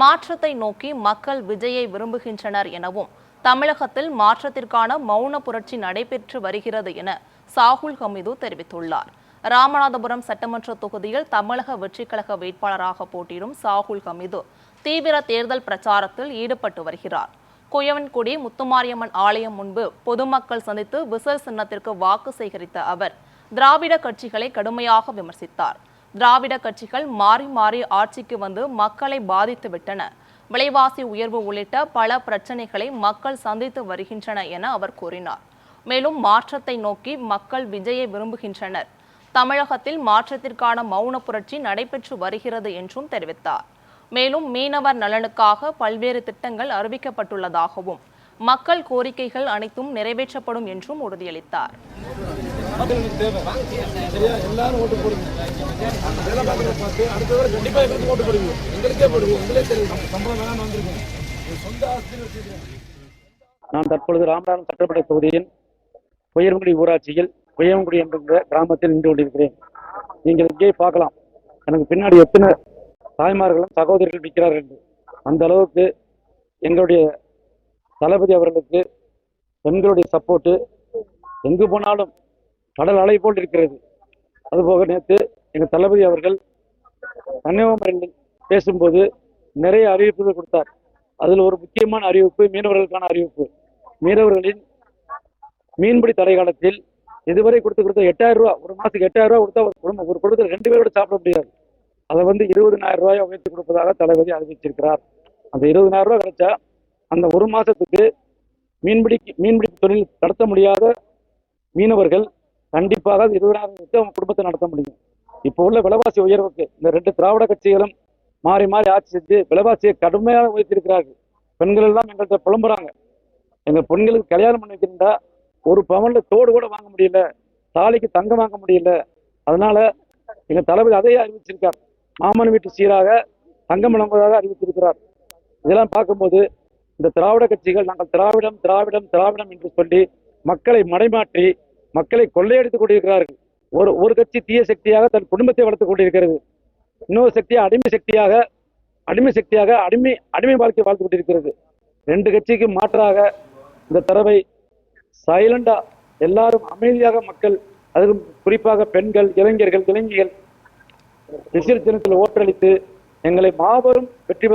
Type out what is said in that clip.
மாற்றத்தை நோக்கி மக்கள் விஜயை விரும்புகின்றனர் எனவும் தமிழகத்தில் மாற்றத்திற்கான மௌன புரட்சி நடைபெற்று வருகிறது என சாகுல் ஹமீது தெரிவித்துள்ளார். ராமநாதபுரம் சட்டமன்ற தொகுதியில் தமிழக வெற்றிக் கழக வேட்பாளராக போட்டியிடும் சாகுல் ஹமீது தீவிர தேர்தல் பிரச்சாரத்தில் ஈடுபட்டு வருகிறார். குயவன்குடி முத்துமாரியம்மன் ஆலயம் முன்பு பொதுமக்கள் சந்தித்து விசில் சின்னத்திற்கு வாக்கு சேகரித்த அவர் திராவிட கட்சிகளை கடுமையாக விமர்சித்தார். திராவிட கட்சிகள் மாறி மாறி ஆட்சிக்கு வந்து மக்களை பாதித்து விட்டன, விலைவாசி உயர்வு உள்ளிட்ட பல பிரச்சனைகளை மக்கள் சந்தித்து வருகின்றன என அவர் கூறினார். மேலும் மாற்றத்தை நோக்கி மக்கள் விஜயை விரும்புகின்றனர், தமிழகத்தில் மாற்றத்திற்கான மௌன புரட்சி நடைபெற்று வருகிறது என்றும் தெரிவித்தார். மேலும் மீனவர் நலனுக்காக பல்வேறு திட்டங்கள் அறிவிக்கப்பட்டுள்ளதாகவும் மக்கள் கோரிக்கைகள் அனைத்தும் நிறைவேற்றப்படும் என்றும் உறுதியளித்தார். நான் தற்பொழுது ராமநாதபுரம் சட்டமன்ற தொகுதியின் குயவன்குடி ஊராட்சியில் குயவன்குடி என்கிற கிராமத்தில் நின்று கொண்டிருக்கிறேன். நீங்கள் இங்கே பார்க்கலாம், எனக்கு பின்னாடி எத்தனை தாய்மார்களும் சகோதரர்கள் நிற்கிறார்கள் என்று. அந்த அளவுக்கு எங்களுடைய தளபதி அவர்களுக்கு பெண்களுடைய சப்போர்ட்டு எங்கு போனாலும் கடல் அலை போல் இருக்கிறது. அதுபோக நேற்று எங்கள் தளபதி அவர்கள் கன்னியாகுமரியில் பேசும்போது நிறைய அறிவிப்புகள் கொடுத்தார். அதில் ஒரு முக்கியமான அறிவிப்பு மீனவர்களுக்கான அறிவிப்பு. மீனவர்களின் மீன்பிடி தடை காலத்தில் இதுவரை கொடுத்த 8,000 ரூபா, ஒரு மாதத்துக்கு 8,000 ரூபா கொடுத்தா ஒரு குடும்பத்தில் 2 பேரோட சாப்பிட முடியாது. அதை 20,000 ரூபாயை உயர்த்தி கொடுப்பதாக தளபதி அறிவிச்சிருக்கிறார். அந்த 20,000 ரூபாய் கிடைச்சா அந்த ஒரு மாதத்துக்கு மீன்பிடி தொழில் நடத்த முடியாத மீனவர்கள் கண்டிப்பாக 20,000 அவங்க குடும்பத்தை நடத்த முடியும். இப்போ உள்ள விலைவாசி உயர்வுக்கு இந்த 2 திராவிட கட்சிகளும் மாறி மாறி ஆட்சி செஞ்சு விலைவாசியை கடுமையாக உயர்த்திருக்கிறார்கள். பெண்கள் எல்லாம் எங்கள்கிட்ட புலம்புறாங்க, எங்கள் பெண்களுக்கு கல்யாணம் பண்ணி வைக்கிறா ஒரு பவன்ல தோடு கூட வாங்க முடியல, தாலிக்கு தங்கம் வாங்க முடியல. அதனால எங்க தளபதி அதையே அறிவிச்சிருக்கார். மாமன் வீட்டு சீராக தங்கம் வழங்குவதாக அறிவித்திருக்கிறார். இதெல்லாம் பார்க்கும்போது இந்த திராவிட கட்சிகள் நாங்கள் திராவிடம் திராவிடம் திராவிடம் என்று சொல்லி மக்களை மடைமாற்றி மக்களை கொள்ளையடித்துக் கொண்டிருக்கிறார்கள். ஒரு கட்சி தீய சக்தியாக தன் குடும்பத்தை வளர்த்துக் கொண்டிருக்கிறது, இன்னொரு சக்தியாக அடிமை சக்தியாக அடிமை வாழ்க்கை வாழ்த்து கொண்டிருக்கிறது. 2 கட்சிக்கு மாற்றாக இந்த தரவை சைலண்டா எல்லாரும் அமைதியாக மக்கள், அதுவும் குறிப்பாக பெண்கள், இளைஞர்கள், இளைஞிகள் விசில் சின்னத்தில் ஓட்டளித்து எங்களை மாபெரும் வெற்றி